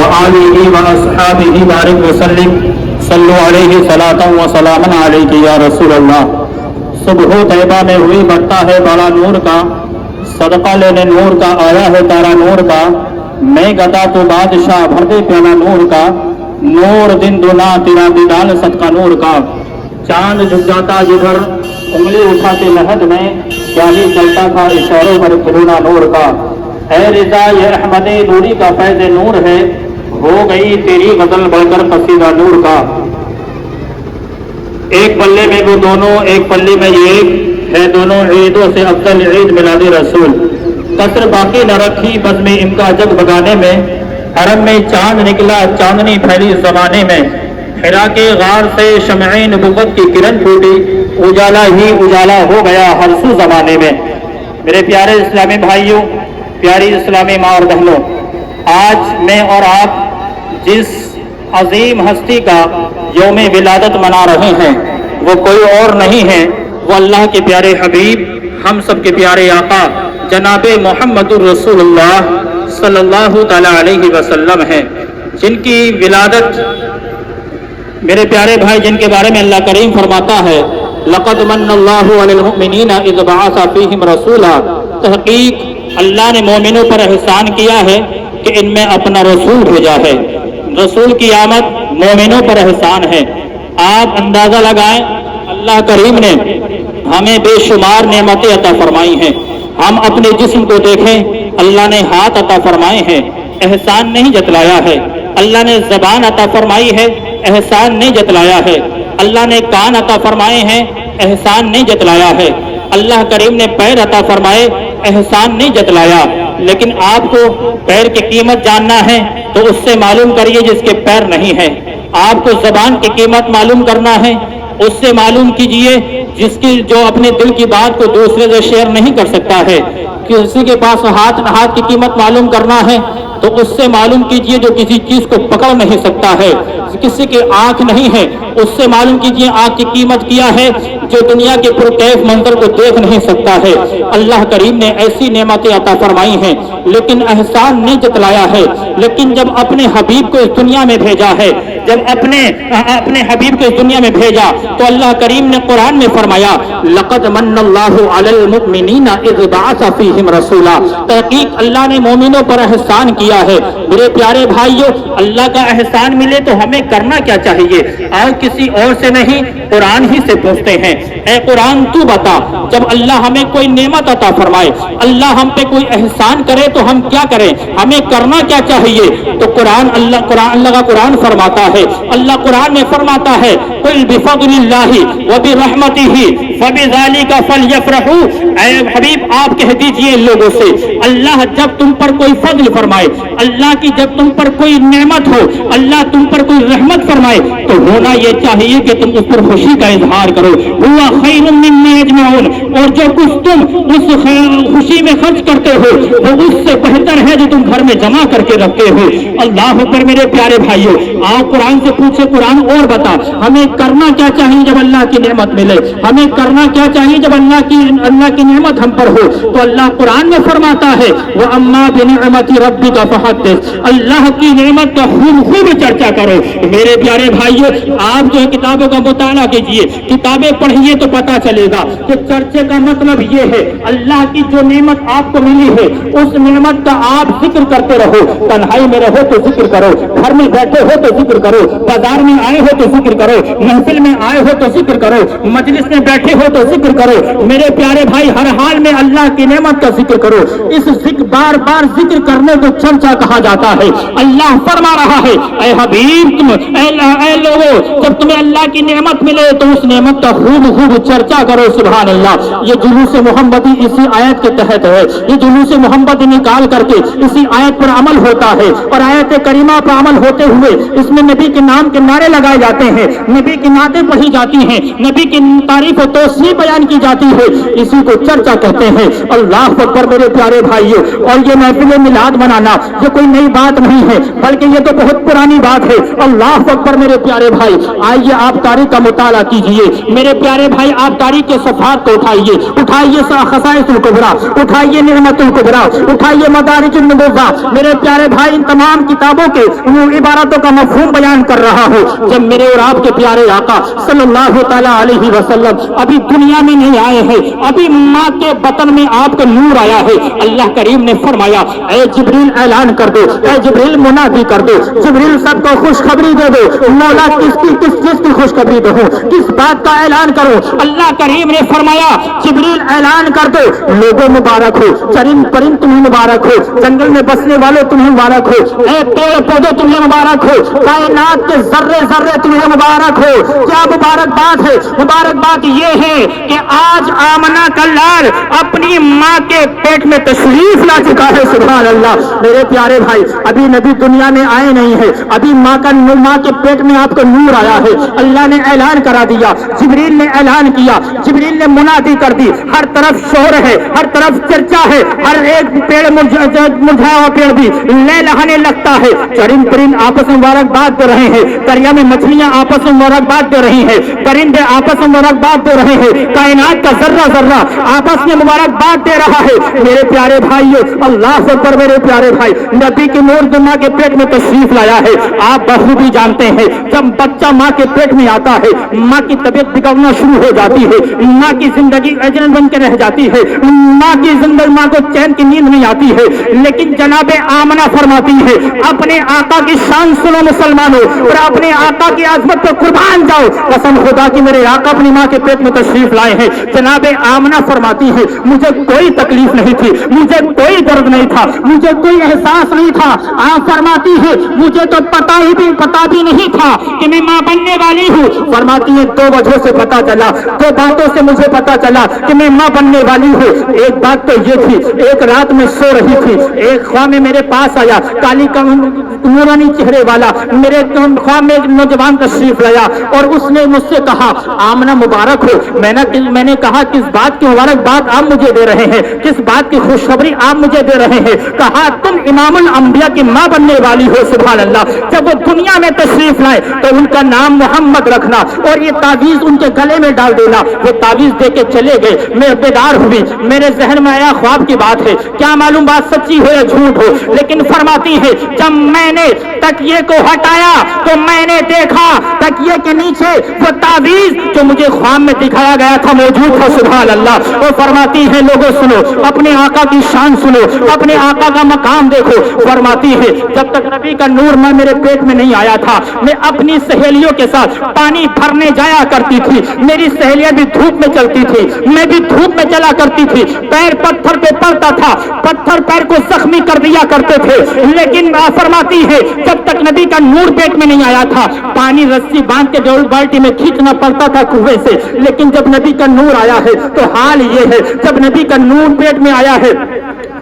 وآلہ وأصحابہ بارک وسلم صلو علیہ صلاۃ و سلام علیک یا رسول اللہ۔ صبح طیبہ میں ہوئی بڑھتا ہے بڑا نور کا، صدقہ لینے نور کا آیا ہے تارا نور کا، میں گدا تو بادشاہ بھر دے پیالہ نور کا، نور دن دنا تیرا دیدال صدقہ نور کا، چاند جھک جاتا جدھر انگلی اٹھاتے لحد میں، کیا ہی چلتا تھا اشاروں پر کھلونا نور کا، اے رضا یہ احمد نوری کا فیض نور ہے، ہو گئی تیری غزل بڑھ کر قصیدہ نور کا۔ ایک پلے میں وہ دونوں، ایک پلے میں یہ ایک ہے، دونوں عیدوں سے افضل عید میلاد رسول، کسر باقی نہ رکھی بزم امکا جگ بگانے میں، حرم میں چاند نکلا چاندنی پھیلی زمانے میں، حرا کے غار سے شمع نبوت کی کرن پھوٹی، اجالا ہی اجالا ہو گیا ہر سو زمانے میں۔ میرے پیارے اسلامی بھائیوں، پیاری اسلامی ماں اور بہنوں، آج میں اور آپ جس عظیم ہستی کا یوم ولادت منا رہے ہیں وہ کوئی اور نہیں ہے، وہ اللہ کے پیارے حبیب، ہم سب کے پیارے آقا جناب محمد الرسول اللہ صلی اللہ تعالی علیہ وسلم ہیں، جن کی ولادت میرے پیارے بھائی، جن کے بارے میں اللہ کریم فرماتا ہے لقد من اللہ علی المؤمنین اذ بعث فیہم رسولا، تحقیق اللہ نے مومنوں پر احسان کیا ہے کہ ان میں اپنا رسول بھیجا ہے۔ رسول کی آمد مومنوں پر احسان ہے۔ آپ اندازہ لگائیں، اللہ کریم نے ہمیں بے شمار نعمتیں عطا فرمائی ہیں، ہم اپنے جسم کو دیکھیں، اللہ نے ہاتھ عطا فرمائے ہیں، احسان نہیں جتلایا ہے۔ اللہ نے زبان عطا فرمائی ہے، احسان نہیں جتلایا ہے۔ اللہ نے کان عطا فرمائے ہیں، احسان نہیں جتلایا ہے۔ اللہ کریم نے پیر عطا فرمائے، احسان نہیں جتلایا۔ لیکن آپ کو پیر کی قیمت جاننا ہے تو اس سے معلوم کریے جس کے پیر نہیں ہے۔ آپ کو زبان کی قیمت معلوم کرنا ہے، اس سے معلوم کیجئے جس کی جو اپنے دل کی بات کو دوسرے سے شیئر نہیں کر سکتا ہے۔ کسی کے پاس ہاتھ کی قیمت معلوم کرنا ہے تو اس سے معلوم کیجئے جو کسی چیز کو پکڑ نہیں سکتا ہے۔ کسی کی آنکھ نہیں ہے، اس سے معلوم کیجئے آنکھ کی قیمت کیا ہے جو دنیا کے پرکیف منظر کو دیکھ نہیں سکتا ہے۔ اللہ کریم نے ایسی نعمتیں عطا فرمائی ہیں لیکن احسان نہیں جتلایا ہے۔ لیکن جب اپنے حبیب کو اس دنیا میں بھیجا ہے، جب اپنے حبیب کو اس دنیا میں بھیجا تو اللہ کریم نے قرآن میں فرمایا لقد من اللہ علی المؤمنین اذ بعث فیہم رسولا، تحقیق اللہ نے مومنوں پر احسان کیا ہے۔ میرے پیارے بھائیوں، اللہ کا احسان ملے تو ہمیں کرنا کیا چاہیے؟ آج کسی اور سے نہیں، قرآن ہی سے پوچھتے ہیں، اے قرآن تو بتا، جب اللہ ہمیں کوئی نعمت عطا فرمائے، اللہ ہم پہ کوئی احسان کرے تو ہم کیا کریں؟ ہمیں کرنا کیا چاہیے؟ تو اللہ کا قرآن فرماتا ہے، اللہ قرآن میں فرماتا ہے قل بفضل اللہ وبرحمتہ فبذلک فلیفرحوا، اے حبیب آپ کہہ دیجئے ان لوگوں سے، اللہ جب تم پر کوئی فضل فرمائے، اللہ کی جب تم پر کوئی نعمت ہو، اللہ تم پر کوئی رحمت فرمائے تو ہونا یہ چاہیے کہ تم اس پر خوشی کا اظہار کرو۔ ہوا خیر مما یجمعون، اور جو کچھ تم اس خوشی میں خرچ کرتے ہو وہ اس سے بہتر ہے جو تم گھر میں جمع کر کے رکھتے ہو۔ اللہ اکبر۔ میرے پیارے بھائیوں، آپ قرآن سے پوچھے قرآن اور بتا ہمیں کرنا کیا چاہیے جب اللہ کی نعمت ملے، ہمیں کرنا کیا چاہیے جب اللہ کی نعمت ہم پر ہو؟ تو اللہ قرآن میں فرماتا ہے وَأَمَّا بِنِعْمَةِ رَبِّكَ فَحَدِّثْ، اللہ کی نعمت کا خوب چرچا کرو۔ میرے پیارے بھائیوں، آپ جو کتابوں کا مطالعہ کیجئے، کتابیں پڑھیے تو پتا چلے گا کہ چرچے کا مطلب یہ ہے اللہ کی جو نعمت آپ کو ملی ہے اس نعمت کا آپ ذکر کرتے رہو۔ تنہائی میں رہو تو ذکر کرو، گھر میں بیٹھے ہو تو ذکر کرو، بازار میں آئے ہو تو ذکر کرو، محفل میں آئے ہو تو ذکر کرو، مجلس میں بیٹھے ہو تو ذکر کرو۔ میرے پیارے بھائی، ہر حال میں اللہ کی نعمت کا ذکر کرو۔ اس بار بار ذکر کرنے کو چرچا کہا جاتا ہے۔ اللہ فرما رہا ہے اے حبیب، اے لوگوں، جب تمہیں اللہ کی نعمت ملے تو اس نعمت کا خوب چرچا کرو۔ سبحان اللہ۔ یہ جلوس محمدی اسی آیت کے تحت ہے، یہ جلوس محمدی نکال کر کے اسی آیت پر عمل ہوتا ہے، اور آیت کریمہ پر عمل ہوتے ہوئے اس میں نبی کے نام کے نعرے لگائے جاتے ہیں، نبی کی نعتیں پڑھی جاتی ہیں، نبی کی تعریف و توصیف रोशनी बयान की जाती है, इसी को चर्चा कहते हैं। अल्लाह अकबर मेरे प्यारे भाइयों। और ये महफिल मिलाद मनाना ये कोई नई बात नहीं है, बल्कि ये तो बहुत पुरानी बात है। अल्लाह अकबर मेरे प्यारे भाई। आइए आप तारीख का मुताला कीजिए मेरे प्यारे भाई, आप तारीख के सफात को उठाइए, उठाइए खसाइसुल कुबरा, उठाइए निअमतुल कुबरा, उठाइए मदारिजुन नबुव्वा। मेरे प्यारे भाई, इन तमाम किताबों के इबारतों का मफहूम बयान कर रहा हूँ। जब मेरे और आपके प्यारे आका सल्लल्लाहु तआला अलैहि वसल्लम अभी दुनिया में नहीं आए हैं, अभी माँ के बतन में आपका नूर आया है। अल्लाह करीम ने फरमाया, ऐ जिब्रील ऐलान कर दो, ऐ जिब्रील मुनादी कर दो, जिब्रील सबको खुशखबरी दे दो। मौला किस चीज की खुशखबरी दो, किस बात का ऐलान करो। अल्लाह करीम ने फरमाया, जिब्रील ऐलान कर दो, लोगों मुबारक हो, चरिंद परिंद तुम्हें मुबारक हो, जंगल में बसने वालों तुम्हें मुबारक हो, ऐ पेड़ पौधे तुम्हें मुबारक हो, कायनात के जर्रे जर्रे तुम्हें मुबारक हो। क्या मुबारकबाद है? मुबारकबाद ये है कि आज आमना का लाल अपनी माँ के पेट में तशरीफ ला चुका है। सुभान अल्लाह। मेरे प्यारे भाई, अभी नबी दुनिया में आए नहीं है, अभी माँ के पेट में आपका नूर आया है। अल्लाह ने ऐलान करा दिया, जिब्रील ने ऐलान किया, जिब्रील ने मुनादी कर दी। हर तरफ शोर है, हर तरफ चर्चा है, हर एक पेड़ मुरझाया हुआ पेड़ भी लहलहाने लगता है। चरिंद परिंद आपस में मुबारकबाद दे रहे हैं, दरिया में मछलियां आपस में मुबारकबाद दे रही हैं, परिंदे आपस में मुबारकबाद दे रहे हैं, कायनात का जर्रा जर्रा आपस में मुबारकबाद दे रहा है। मेरे प्यारे भाइयों, अल्लाह अकबर मेरे प्यारे भाई, नबी की नूर दुनिया के पेट में तशरीफ लाया है। आप बखूबी जानते हैं, जब बच्चा माँ के पेट में आता है, माँ की तबीयत बिगड़ना शुरू हो जाती है, माँ की जिंदगी अजनन बन के रह जाती है, माँ की जिंदगी, माँ को चैन की नींद नहीं आती है। लेकिन जनाबे आमना फरमाती है, अपने आका की शान सुनो मुसलमानों, और अपने आका की आजमत पर कुर्बान जाओ। कसम खुदा की मेरे आका अपनी माँ के पेट में तशरीफ लाए हैं। जनाबे आमना फरमाती है, मुझे कोई तकलीफ नहीं थी, मुझे कोई दर्द नहीं था, मुझे कोई एहसास नहीं था। आप फरमाती है, मुझे तो पता भी नहीं था कि मैं माँ बनने वाली हूँ। फरमाती है, दो वजहों से पता चला, दो बातों से मुझे पता चला कि मैं माँ बनने वाली हूँ। एक बात तो ये थी, एक रात में सो रही थी, एक ख्वाब में मेरे पास आया, काली नूरानी चेहरे वाला, मेरे ख्वाब में एक नौजवान तशरीफ लाया और उसने मुझसे कहा, आमना मुबारक हो। मैंने कहा, किस बात की मुबारकबाद आप मुझे दे रहे हैं, किस बात की खुशखबरी आप मुझे दे रहे हैं? कहा, तुम इमामुल अंबिया की माँ बनने वाली हो। सुभान अल्लाह। जब वो दुनिया में तशरीफ लाए तो उनका नाम मोहम्मद रखना और ये तावीज उनके गले में डाल देना। वो तावीज दे के चले गए, मैं बेदार हुई, मेरे जहन में आया ख्वाब की बात है, क्या मालूम बात सच्ची हो या झूठ हो। लेकिन फरमाती है, जब मैंने तकिए को हटाया तो मैंने देखा तकिए के नीचे वो तावीज जो मुझे ख्वाब में दिखाया गया था मौजूद था। सुभान अल्लाह। वो फरमाती है, लोगों सुनो, अपने आका की शान सुनो, अपने आका का मकाम देखो। फरमाती है, जब तक नबी का नूर मेरे पेट में नहीं आया था, मैं अपनी सहेलियों के साथ पानी भरने जाया करती थी। मेरी सहेलियां भी धूप में चलती थी, मैं भी धूप में चला करती थी। पैर पत्थर पे पड़ता था, पत्थर पैर को जख्मी कर दिया करते थे। लेकिन फरमाती है, जब तक नबी का नूर पेट में नहीं आया था, पानी रस्सी बांध के डोल बाल्टी में खींचना पड़ता था कुएं से। लेकिन जब नबी का नूर आया है तो हाल ये है, जब नबी का नूर पेट में आया है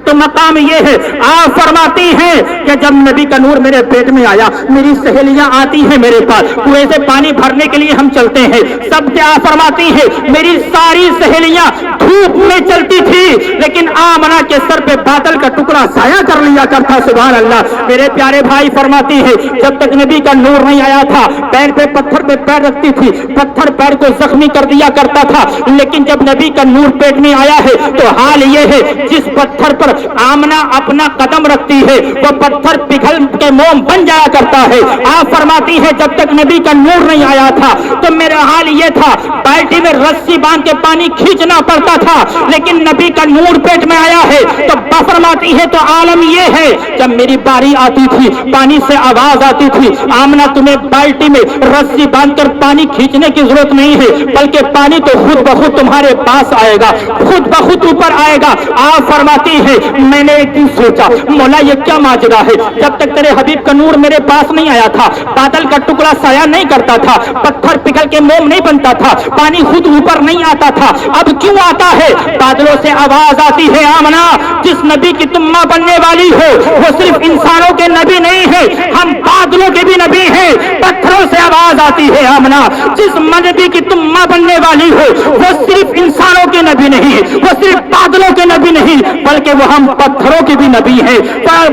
तो मकाम ये है। आप फरमाती हैं कि जब नबी का नूर मेरे पेट में आया, मेरी सहेलियां आती हैं मेरे पास, कुएं से पानी भरने के लिए हम चलते हैं। सब क्या फरमाती है, मेरी सारी सहेलियां धूप में चलती थी, लेकिन आमना के सर पे बादल का टुकड़ा साया कर लिया करता। सुभान अल्लाह। मेरे प्यारे भाई, फरमाती है, जब तक नबी का नूर नहीं आया था, पैर पे पत्थर पे पैर रखती थी, पत्थर पैर को जख्मी कर दिया करता था। लेकिन जब नबी का नूर पेट में आया है तो हाल ये है, जिस पत्थर पर आमना अपना कदम रखती है वो पत्थर पिघल के मोम बन जाया करता है। आप फरमाती है, जब तक नबी का नूर नहीं आया था तो मेरा हाल ये था, बाल्टी में रस्सी बांध के पानी खींचना पड़ता था। लेकिन नबी का नूर पेट में आया है तो फरमाती है, तो आलम ये है, जब मेरी बारी आती थी, पानी से आवाज आती थी, आमना तुम्हें बाल्टी में रस्सी बांधकर पानी खींचने की जरूरत नहीं है, बल्कि पानी तो खुद ब खुद तुम्हारे पास आएगा, खुद ब खुद ऊपर आएगा। आप फरमाती है, میں نے ایک دن سوچا مولا یہ کیا ماجرا ہے, جب تک تیرے حبیب کا نور میرے پاس نہیں آیا تھا, بادل کا ٹکڑا سایہ نہیں کرتا تھا, پتھر پگھل کے موم نہیں بنتا تھا, پانی خود اوپر نہیں آتا تھا, اب کیوں آتا ہے؟ بادلوں سے آواز آتی ہے آمنا جس نبی کی تم ماں بننے والی ہو وہ صرف انسانوں کے نبی نہیں ہے, ہم بادلوں کے بھی نبی ہیں. پتھروں سے آواز آتی ہے آمنا جس نبی کی تم ماں بننے والی ہو وہ صرف انسانوں کے نبی نہیں, وہ صرف بادلوں کے نبی نہیں بلکہ وہ ہم پتھروں کے بھی نبی ہیں.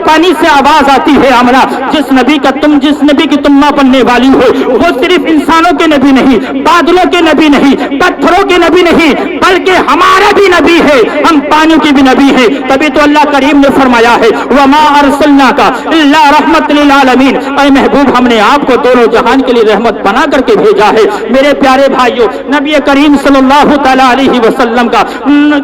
پانی سے آواز آتی ہے آمنا جس نبی کی تم ماں بننے والی ہو وہ صرف انسانوں کے نبی نہیں, بادلوں کے نبی نہیں, پتھروں کے نبی نہیں بلکہ ہمارا بھی نبی ہے, ہم پانیوں کے بھی نبی ہیں. تبھی تو اللہ کریم نے فرمایا ہے وما ارسلناک الا رحمت للعالمین, اے محبوب ہم نے آپ کو دونوں جہان کے لیے رحمت بنا کر کے بھیجا ہے. میرے پیارے بھائیوں, نبی کریم صلی اللہ تعالی علیہ وسلم کا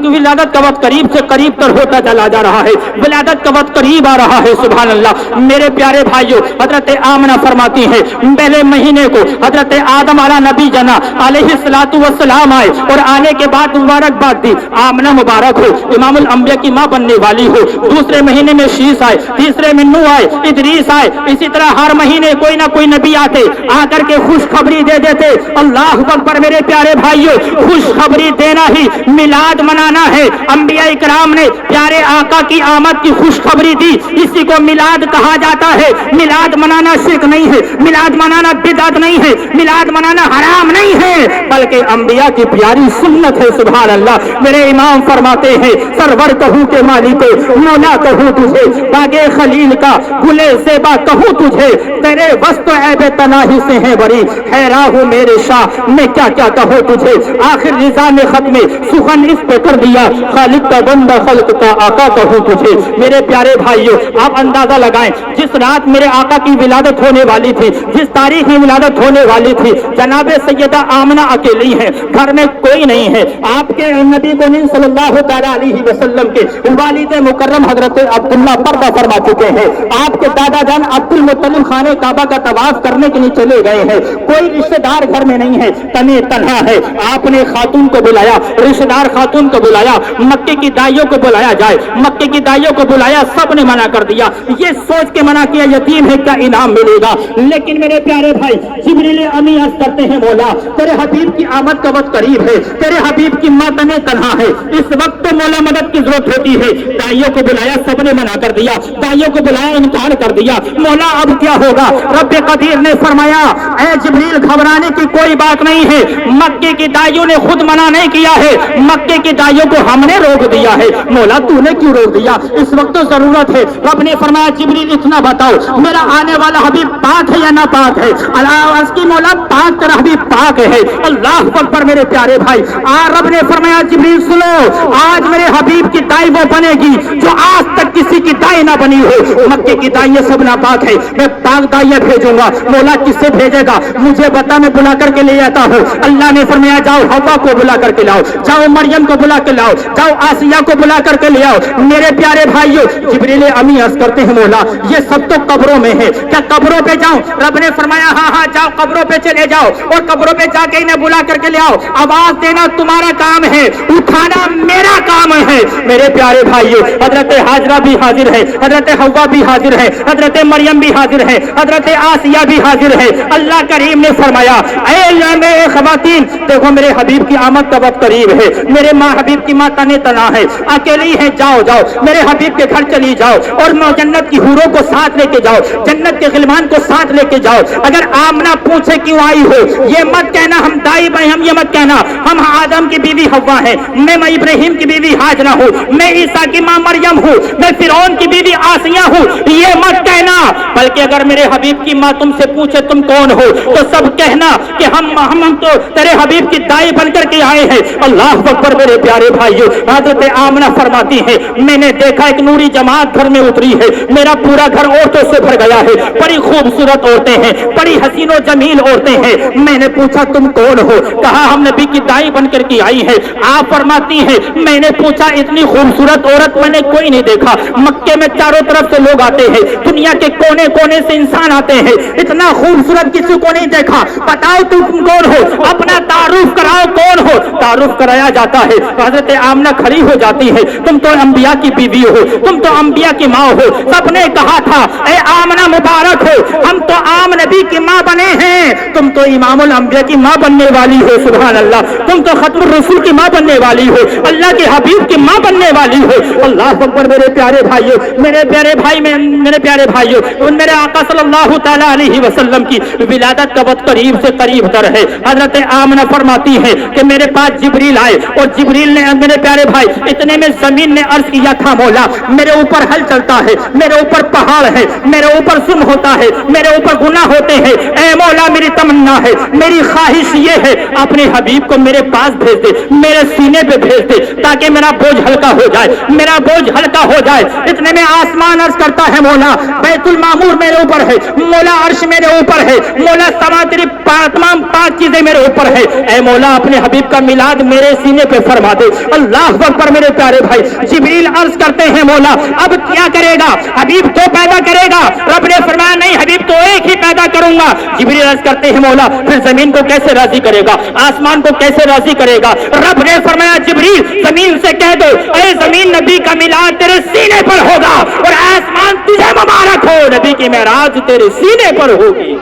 ولادت کا وقت قریب سے قریب تر ہوتا چلا جا رہا ہے, ولادت کا وقت قریب آ رہا ہے. سبحان اللہ. میرے پیارے بھائیوں, حضرت آمنہ فرماتی ہے پہلے مہینے کو حضرت آدم علیہ نبی جنا علیہ الصلوۃ والسلام آئے اور آنے کے بعد مبارکباد دی, آمنہ مبارک ہو, امام الانبیاء کی ماں بننے والی ہو. دوسرے مہینے میں شیس آئے, تیسرے میں نوح آئے, ادریس آئے. اسی طرح ہر مہینے کوئی نہ کوئی نبی آتے, آ کر کے خوشخبری دے دیتے. اللہ اکبر. میرے پیارے بھائیوں, خوشخبری دینا ہی میلاد منانا ہے. انبیاء اکرام نے پیارے آقا کی آمد کی خوشخبری دی, اسی کو میلاد کہا جاتا ہے. میلاد منانا شرک نہیں ہے, میلاد منانا بدعت نہیں ہے, میلاد منانا حرام نہیں ہے بلکہ انبیاء کی پیاری سنت ہے. سبحان اللہ. میرے امام فرماتے ہیں سرور کہوں کہ مالک مولا کہوں تجھے, باغے خلیل کا گلے زیبا کہوں تجھے, تیرے وسط عیب تناہی سے ہے بری, حیران ہوں میرے شاہ میں کیا کیا کہوں تجھے. آخر رضا نے ختم سخن اس پہ کر دیا, خالق کا بندہ خلق کا آقا کہوں تجھے. میرے پیارے بھائیوں, آپ اندازہ لگائیں جس رات میرے آقا کی ولادت ہونے والی تھی, جس تاریخ میں ولادت ہونے والی تھی, جناب سیدہ آمنہ اکیلی ہیں, گھر میں کوئی نہیں ہے. آپ کے نبی کریم صلی اللہ تعالی علیہ وسلم کے والد مکرم حضرت عبداللہ پردہ فرما چکے ہیں. آپ کے دادا جان عبد المطلب خانہ کعبہ کا طواف کرنے کے لیے چلے گئے ہیں, کوئی رشتہ دار گھر میں نہیں ہے, تنہے تنہا ہے. آپ نے خاتون کو بلایا, رشتہ دار خاتون کو بلایا, مکے کی دائیوں کو بلایا جائے, مکے کی دائیوں کو بلایا, سب نے منع کر دیا. یہ سوچ کے منع کیا یتیم ہے کیا انعام ملے گا. لیکن میرے پیارے بھائی جبریل امی عرض کرتے ہیں مولا تیرے حبیب کی آمد کا وقت قریب ہے, تیرے حبیب کی ماں تنہے تنہا ہے, اس وقت تو مولا مدد کی ضرورت ہوتی ہے. دائیوں کو بلایا, سب نے منع کر دیا, دائیوں کو بلایا, انکار کر دیا. مولا اب کیا ہوگا؟ رب قدیر نے فرمایا اے جبریل گھبرانے کی کوئی بات نہیں ہے, مکے کی دائیوں نے خود منع نہیں کیا ہے, مکے کی دائیوں کو ہم نے روک دیا ہے. مولا تو نے کیوں روک دیا؟ اس وقت تو ضرورت ہے. رب نے فرمایا جبریل اتنا بتاؤ میرا آنے والا حبیب پاک ہے یا نہ پاک ہے؟ اللہ کی مولا پاک تیرا حبیب پاک ہے. اللہ اکبر. میرے پیارے بھائی رب نے فرمایا جبریل سنو, آج میرے حبیب کی دائی وہ بنے گی جو آج تک کسی کی دائی نہ بنی ہو. مکے کی دائیں سب ناپاک ہے, میں پاک دائیں بھیجوں گا. مولا کس سے بھیجے گا مجھے بتا, میں بلا کر کے لے آتا ہوں. اللہ نے فرمایا جاؤ حوا کو بلا کر کے لاؤ, جاؤ مریم کو بلا کے لاؤ, جاؤ آسیہ کو بلا کر کے لے آؤ. میرے پیارے بھائیوں جبریل امی عرض کرتے ہیں مولا یہ سب تو قبروں میں ہے, کیا قبروں پہ جاؤں؟ رب نے فرمایا ہاں ہاں جاؤ قبروں پہ چلے جاؤ اور قبروں پہ جا کے انہیں بلا کر کے لے آؤ. آواز دینا تمہارا کام ہے, اٹھانا میرا کام ہے. میرے پیارے بھائیوں حضرت حاجرہ بھی حاضر ہے, حضرت حوا بھی حاضر ہے, حضرت مریم بھی حاضر ہے, حضرت آسیہ بھی حاضر ہے. اللہ کریم نے فرمایا اے خواتین دیکھو میرے حبیب کی آمد کا وقت قریب ہے, میرے ماں حبیب کی ماں تنے تنا ہے, اکیلی ہے, جاؤ جاؤ میرے حبیب کے گھر چلی جاؤ اور جنت کی حوروں کو ساتھ لے کے جاؤ, جنت کے غلمان کو ساتھ لے کے جاؤ. اگر آمنہ پوچھے کیوں آئی ہو یہ مت کہنا ہم دائی بھائی, ہم یہ مت کہنا ہم آدم کی بیوی حوا ہیں, میں ابراہیم کی بیوی حاجرہ ہوں, میں عیسیٰ کی ماں مریم ہوں, میں فرعون کی بیوی آسیہ ہوں, یہ مت کہنا. بلکہ اگر میرے حبیب کی ماں تم سے پوچھے تم کون ہو تو سب کہنا کہ ہم تو تیرے حبیب کی دائی بن کر کے آئے ہیں. اللہ اکبر. میرے پیارے بھائیوں حضرت آمنہ فرماتی ہے میں نے دیکھا ایک نوری جماعت گھر میں اتری ہے, میرا پورا گھر عورتوں سے بھر گیا ہے, بڑی خوبصورت عورتیں ہیں, بڑی حسین و جمیل عورتیں ہیں. میں نے پوچھا تم کون ہو؟ کہا ہم نبی کی دائی بن کر کے آئی ہیں. آپ فرماتی ہیں میں نے پوچھا اتنی خوبصورت عورت میں نے کوئی نہیں دیکھا, مکے میں چاروں طرف سے لوگ آتے ہیں, دنیا کے کونے کونے سے انسان آتے ہیں, اتنا خوبصورت کسی کو نہیں دیکھا. بتاؤ تم کون ہو, اپنا تعارف کراؤ کون ہو. تعارف کرایا جاتا ہے, حضرت آمنہ کھڑی ہو جاتی ہے, تم تو अंबिया की बीवी हो, तुम तो अंबिया की माँ हो। सबने कहा था ए आमना मुबारक हो, हम तो आम नबी की माँ बने हैं, तुम तो इमामुल अंबिया की माँ बनने वाली हो। सुभान अल्लाह, तुम तो खत्मुर रसूल की माँ बनने वाली हो, अल्लाह के हबीब की माँ बनने वाली हो। अल्लाह अकबर। मेरे प्यारे भाइयों, मेरे प्यारे भाई, मेरे प्यारे भाइयों, उन मेरे आका सल्लल्लाहु तआला अलैहि वसल्लम की विलादत का वक्त करीब से करीब तर है। हजरत आमना फरमाती है कि मेरे पास जिब्रील आए और जिब्रील ने, मेरे प्यारे भाई, इतने में जमीन ने अर्ज किया था मौला मेरे ऊपर हल चलता है, मेरे ऊपर पहाड़ है, मेरे ऊपर जुल्म होता है, मेरे ऊपर गुनाह होते हैं। ऐ मौला मेरी तमन्ना है, मेरी ख्वाहिश ये है अपने हबीब को मेरे पास भेज दे, मेरे सीने पे भेज दे, ताकि मेरा बोझ हल्का हो जाए, मेरा बोझ हल्का हो जाए। इतने में आसमान अर्ज करता है मौला बैतुल मामूर मेरे ऊपर है, मौला अर्श मेरे ऊपर है, मौला समा तेरी तमाम पांच चीजें मेरे ऊपर है। ऐ मौला अपने हबीब का मिलाद मेरे सीने पे फरमा दे। अल्लाह अकबर। मेरे प्यारे भाई, जिब्रील अर्ज करते हैं मौला अब क्या करेगा, हबीब तो पैदा करेगा। रब ने फरमाया नहीं, हबीब तो एक ही पैदा करूंगा। जिब्रील अर्ज करते हैं मौला फिर जमीन को कैसे राजी करेगा, आसमान को कैसे राजी करेगा। रब ने फरमाया जिब्रील जमीन से कह दो अरे जमीन नबी का मिलाद तेरे सीने पर होगा और आसमान तुझे मुबारक हो, नबी की मेराज तेरे सीने पर होगी।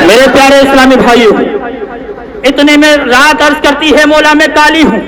मेरे प्यारे इस्लामी भाइयों, इतने में रात अर्ज करती है मौला मैं काली हूं,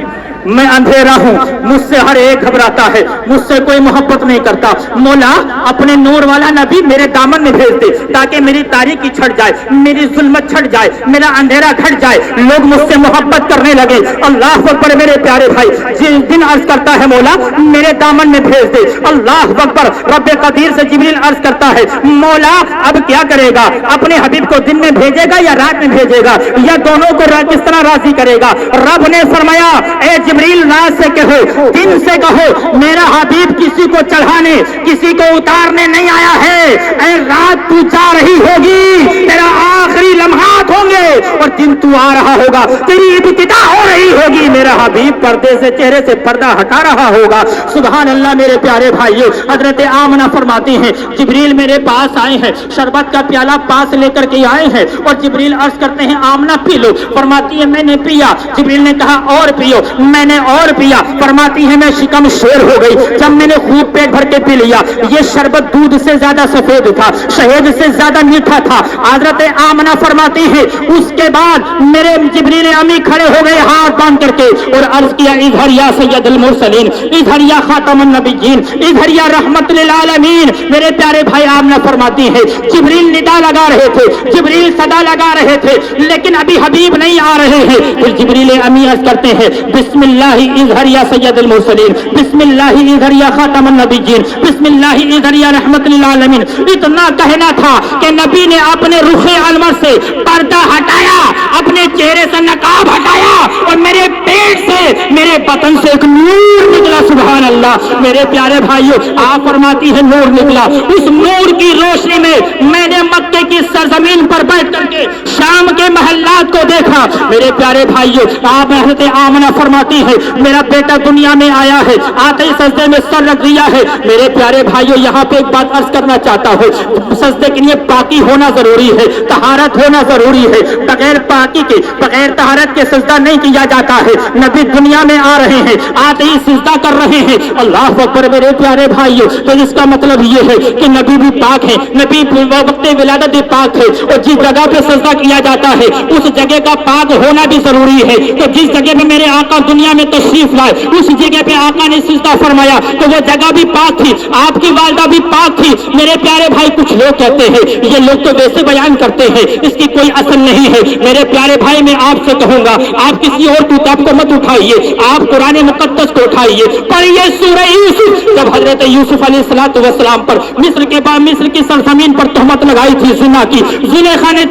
मैं अंधेरा हूं, मुझसे हर एक घबराता है, मुझसे कोई मोहब्बत नहीं करता। मौला अपने नूर वाला नबी मेरे दामन में भेज दे ताकि मेरी तारीकी छट जाए, मेरी जुल्मत छट जाए, मेरा अंधेरा घट जाए, लोग मुझसे मोहब्बत करने लगे। अल्लाह अकबर। मेरे प्यारे भाई, जिस दिन अर्ज करता है मौला मेरे दामन में भेज दे। अल्लाह अकबर। रब कदीर से जिब्रील अर्ज करता है मौला अब क्या करेगा, अपने हबीब को दिन में भेजेगा या रात में भेजेगा, या दोनों को किस तरह राजी करेगा। रब ने फरमाया ए जिब्रील रात से कहो, दिन से कहो मेरा हबीब किसी को चढ़ाने किसी को उतारने नहीं आया है। ऐ रात तू जा रही होगी, तेरा आखिरी लम्हात होंगे, और दिन तू आ रहा होगा, तेरी इब्तिदा हो रही होगी, मेरा हबीब पर्दे से चेहरे से पर्दा हटा रहा होगा। सुभान अल्लाह। मेरे प्यारे भाइयों, हजरत आमना फरमाती हैं जिब्रील मेरे पास आए हैं, शरबत का प्याला पास लेकर के आए हैं और जिब्रील अर्ज करते हैं आमना पी लो। फरमाती है मैंने पिया। जिब्रील ने कहा और पियो, मैंने और पिया। फरमाती है मैं शिकम शेर हो गई जब मैंने खूब पेट भर के पी लिया। ये शरबत दूध से ज्यादा सफेद था, शहद से ज्यादा मीठा था। हजरत आमना फरमाती है उसके बाद मेरे जिब्रील अमी खड़े हो गए हाथ बांध करके और अर्ज किया इधर या सैयदुल मुरसलीन, इधर या खातमुन नबिय्यीन, इधर या रहमतुल लिल आलमीन। मेरे प्यारे भाई, आमना फरमाती है जिब्रील निदा लगा रहे थे, जिब्रील सदा लगा रहे थे, लेकिन अभी हबीब नहीं आ रहे हैं। फिर जिब्रील अमी अर्ज करते हैं बिस्मिल्लाह इधर या सैयदुल मुरसलीन, बिस्मिल्लाह इधर या खातमुन नबिय्यीन, बिस्मिल्लाह इधर या रहमतुल लिल आलमीन। इतना कहना था कि नबी ने अपने रुखे अलमर से पर्दा हटाया, अपने चेहरे से नकाब हटाया और मेरे पेट से, मेरे बदन से एक नूर निकला। सुभान अल्लाह। मेरे प्यारे भाइयों, आप फरमाती है नूर निकला। उस नूर की रोशनी में मैंने मक्के की सरजमीन पर बैठ करके शाम के महल्लात को देखा। मेरे प्यारे भाइयों, आप हजरत आमना फरमाती है मेरा बेटा दुनिया में आया है, आते ही सजदे में सर रख दिया है। मेरे प्यारे भाइयों, यहाँ पे एक बात अर्ज करना चाहता हूँ, सजदे के लिए पाकी होना जरूरी है, तहारत होना जरूरी है। बगैर पाकी के, बगैर तहारत के सजदा नहीं किया जाता है। नबी दुनिया में आ रहे हैं, आते ही सजदा कर रहे हैं। अल्लाह अकबर। मेरे प्यारे भाइयों, तो इसका मतलब ये है कि नबी भी पाक है, नबी वक्त विलादत भी पाक है, और जिस जगह पे सजदा किया जाता है उस जगह का पाक होना भी जरूरी है। तो जिस जगह पे मेरे आका दुनिया में तशरीफ लाए उस जगह पे आका ने सजदा फरमाया तो वो जगह भी पाक थी, आपकी वालदा भी पाक थी। मेरे प्यारे भाई, कुछ लोग कहते हैं ये लोग तो वैसे बयान करते हैं, इसकी कोई असल नहीं है। मेरे प्यारे भाई, मैं आपसे कहूंगा आप किसी और किताब को मत उठाइए, आप कुरान मुकद्दस को उठाइए, पढ़िए सूरह यूसुफ। जब हजरत यूसुफ अलैहिस्सलातु वस्सलाम पर मिस्र की सरजमीन पर तहमत लगाई थी जिना की, जुलेखा ने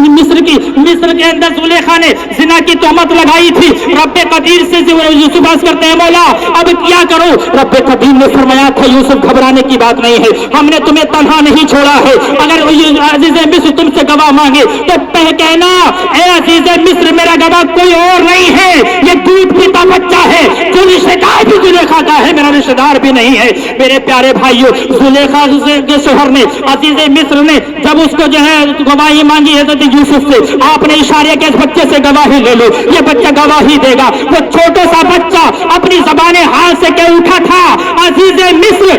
मिस्र के अंदर जुलेखा ने जिना की तहमत लगाई थी। रब्बे कदीर से यूसुफ अर्ज करते हैं मौला अब क्या करूं। रब्बे कदीर ने फरमाया था यूसुफ घबराने की बात नहीं है, हमने तुम्हें तन्हा नहीं छोड़ा है। अगर अजीज़े मिस्र तुमसे गवाह मांगे तो कहना ए अजीज़े मिस्र मेरा गवाह कोई और नहीं है, ये दूध पीता बच्चा है जो शिकायत भी जुलेखा काका है, मेरा रिश्तेदार भी नहीं है। मेरे प्यारे भाइयों, जुलेखा के शोहर ने, अजीज मिस्र ने जब उसको जो है गवाही मांगी हज़रत यूसुफ से, आपने इशारे के इस बच्चे से गवाही ले लो, ये बच्चा गवाही देगा। वो छोटा सा बच्चा अपनी ज़बाने हाल से क्या उठा था, अजीज मिस्र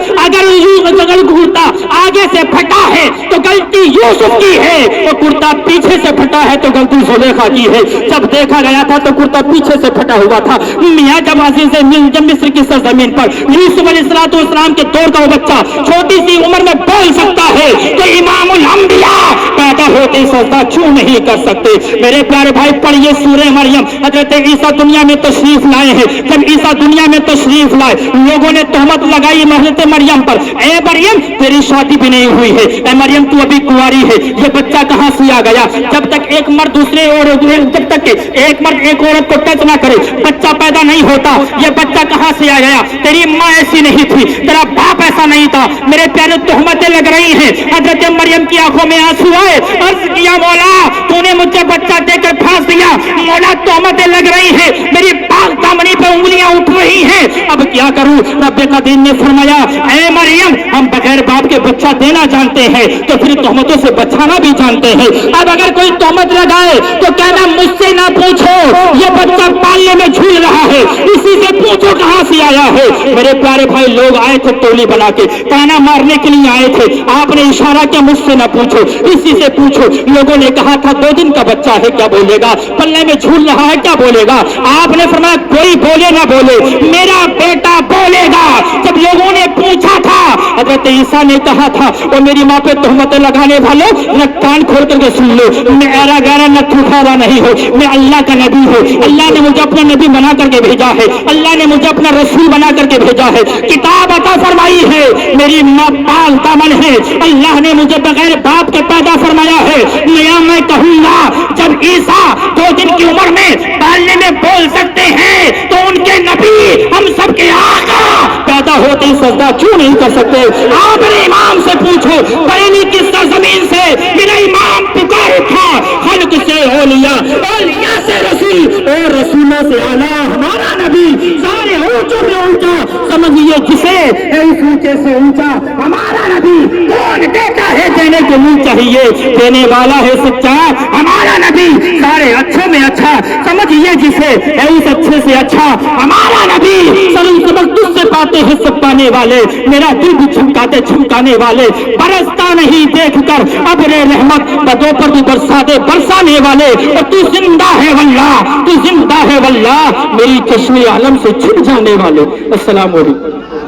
अगर कुर्ता आगे से फटा है तो गलती यूसुफ की है, और कुर्ता पीछे से फटा है तो गलती जुलेखा की है। जब देखा गया था तो कुर्ता पीछे से फटा हुआ था। मियां जब अजीज मिस्र की सरजमीन पर यूसुफ अलैहिस्सलाम के दौर का वो बच्चा छोटी सी उम्र में बोल सकता है तो इमामुल अंबिया पैदा होते सजदा क्यों नहीं कर सकते। मेरे प्यारे भाई, पढ़िए सूरह मरियम। हजरत ईसा दुनिया में तशरीफ लाए हैं। जब ईसा दुनिया में तशरीफ लाए, लोगों ने तहमत लगाई हजरत मरियम पर, ए मरियम तेरी शादी भी नहीं हुई है, ए मरियम तू अभी कुंवारी है, ये बच्चा कहां से आ गया। जब तक एक मर्द दूसरे और जब तक एक मर्द एक औरत को टच ना करे बच्चा पैदा नहीं होता। ये बच्चा कहां से आ गया, तेरी माँ ऐसी नहीं थी, तेरा बाप ऐसा नहीं था। मेरे प्यारे तहमतें लग रही हैं। हजरत मरियम की आंखों में आंसू आए, अर्ज किया मौला तूने मुझे बच्चा देकर फांस दिया, मौला तहमतें लग रही हैं, मेरी पाक दामनी पे उंगलियां उठ रही हैं, अब क्या करूं। रब्बे कदीर ने फरमाया, ऐ मरियम हम बगैर बाप के बच्चा देना जानते हैं तो फिर तहमतों से बचाना भी जानते हैं। अब अगर कोई तहमत लगाए तो कहना मुझसे ना पूछो, ये बच्चा पालने में झूल रहा है, इसी से पूछो कहां से आया है। मेरे प्यारे भाई, लोग आए थे टोली बना के, ताना मारने के लिए आए थे, आपने इशारा किया मुझसे ना पूछो, इसी से पूछो। लोगों ने कहा था 2 दिन का बच्चा है, क्या बोलेगा, पल्ले में झूल रहा है, क्या बोलेगा। आपने फरमाया कोई बोले ना बोले, मेरा बेटा बोलेगा। जब लोगों ने पूछा था, हजरत ईसा ने कहा था, और मेरी माँ पे तहमतें लगाने वालों न कान खोल करके सुन लो, मैं ऐरा गैरा न ठुठा नहीं हूँ, मैं अल्लाह का नबी हूँ। अल्लाह ने मुझे अपना नबी बना करके भेजा है, अल्लाह ने मुझे अपना रसूल बना करके भेजा है, किताब अता फरमाई है, मेरी माँ पाल दामन है, अल्लाह ने मुझे बगैर बाप के पैदा फरमाया है। नया मैं कहूंगा, जब ईसा 2 दिन की उम्र में पालने में बोल सकते हैं तो उनके नबी हम सबके आका पैदा होते ही सजदा क्यों नहीं कर सकते। आप मेरे इमाम से पूछो, पहली की सरजमीन से मेरा इमाम पुकार उठा, खल्क से औलिया, औलिया से रसूल, और रसूलों से आला हमारा नबी, सारे ऊंचों में ऊंचा, समझिए जिसे इस ऊंचे से ऊंचा हमारा नबी। कौन देता है देने को मुंह चाहिए, देने वाला है सच्चा हमारा नबी, सारे अच्छों में अच्छा, समझिए जिसे इस अच्छे से अच्छा हमारा नबी। सरल सबक तुझसे पाते हैं सब पाने वाले, मेरा दिल भी छमकाते छमकाने वाले, बरसता नहीं देख कर अबरे रहमत, बदों पर भी बरसा दे बरसाने वाले, और तू जिंदा है वल्लाह, तू जिंदा है वल्लाह, मेरी चश्मे आलम से छिप जाने वाले। अस्सलाम वालेकुम।